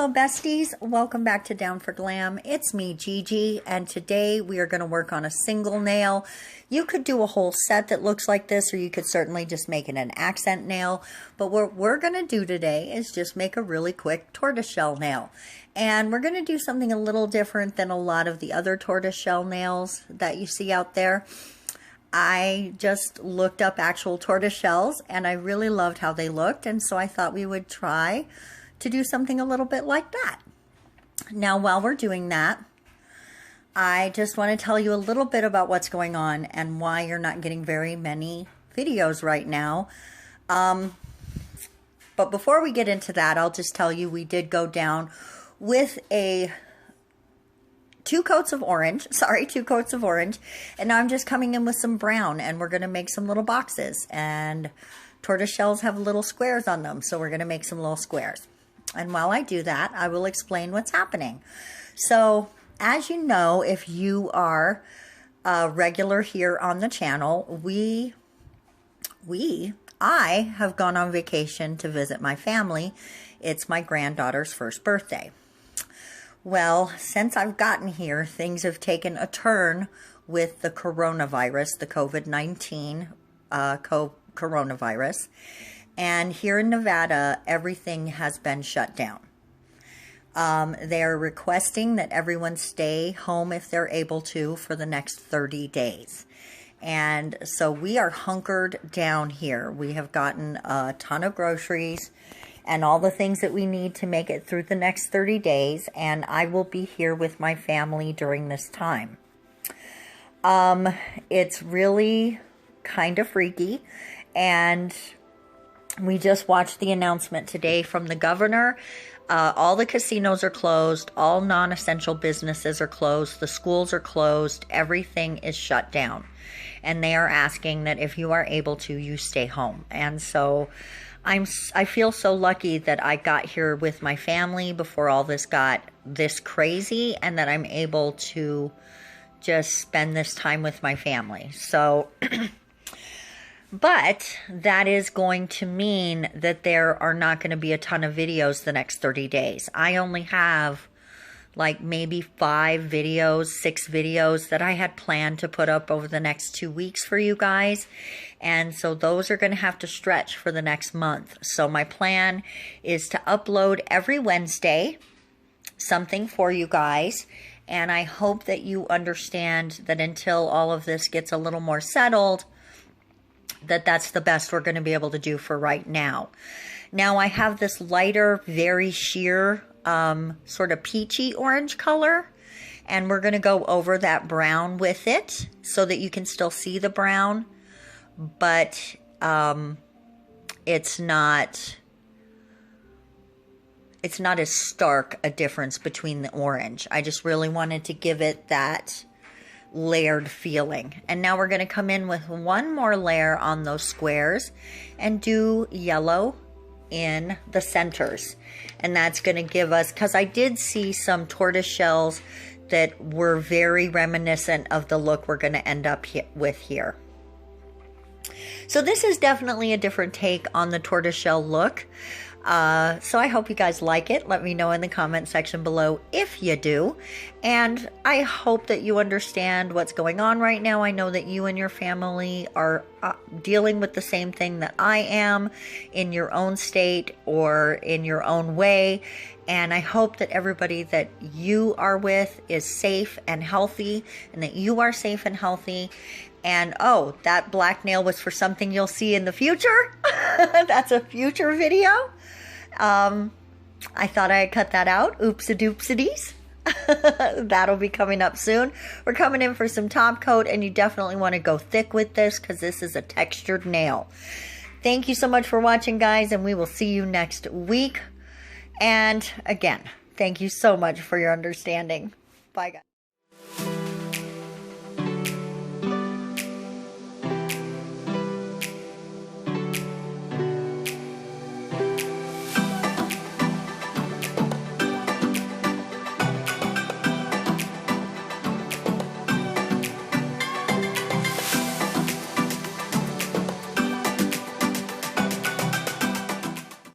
Hello besties, welcome back to Down for Glam. It's me, Gigi, and today we are going to work on a single nail. You could do a whole set that looks like this, or you could certainly just make it an accent nail. But what we're going to do today is just make a really quick tortoiseshell nail. And we're going to do something a little different than a lot of the other tortoiseshell nails that you see out there. I just looked up actual tortoiseshells and I really loved how they looked, and so I thought we would try to do something a little bit like that. Now, while we're doing that, I just want to tell you a little bit about what's going on and why you're not getting very many videos right now. But before we get into that, I'll just tell you we did go down with two coats of orange, and now I'm just coming in with some brown, and we're going to make some little boxes, and tortoiseshells have little squares on them, so we're going to make some little squares. And while I do that, I will explain what's happening. So, as you know, if you are a regular here on the channel, I have gone on vacation to visit my family. It's my granddaughter's first birthday. Well, since I've gotten here, things have taken a turn with the coronavirus, the COVID-19 coronavirus. And here in Nevada, everything has been shut down. They're requesting that everyone stay home if they're able to for the next 30 days. And so we are hunkered down here. We have gotten a ton of groceries and all the things that we need to make it through the next 30 days. And I will be here with my family during this time. It's really kind of freaky, and we just watched the announcement today from the governor. All the casinos are closed. All non-essential businesses are closed. The schools are closed. Everything is shut down. And they are asking that if you are able to, you stay home. And so I feel so lucky that I got here with my family before all this got this crazy, and that I'm able to just spend this time with my family. So but that is going to mean that there are not going to be a ton of videos the next 30 days. I only have like maybe 5 videos, 6 videos that I had planned to put up over the next 2 weeks for you guys. And so those are going to have to stretch for the next month. So my plan is to upload every Wednesday something for you guys. And I hope that you understand that until all of this gets a little more settled, that's the best we're going to be able to do for right now. Now I have this lighter, very sheer, sort of peachy orange color, and we're going to go over that brown with it so that you can still see the brown, but it's not as stark a difference between the orange. I just really wanted to give it that layered feeling. And now we're going to come in with one more layer on those squares and do yellow in the centers. And that's going to give us, because I did see some tortoise shells that were very reminiscent of the look we're going to end up with here. So this is definitely a different take on the tortoiseshell look. So I hope you guys like it. Let me know in the comment section below if you do. And I hope that you understand what's going on right now. I know that you and your family are dealing with the same thing that I am in your own state or in your own way. And I hope that everybody that you are with is safe and healthy, and that you are safe and healthy. And oh, that black nail was for something you'll see in the future. That's a future video. I thought I had cut that out. Oops-a-doopsies. That'll be coming up soon. We're coming in for some top coat, and you definitely want to go thick with this because this is a textured nail. Thank you so much for watching, guys, and we will see you next week. And again, thank you so much for your understanding. Bye, guys.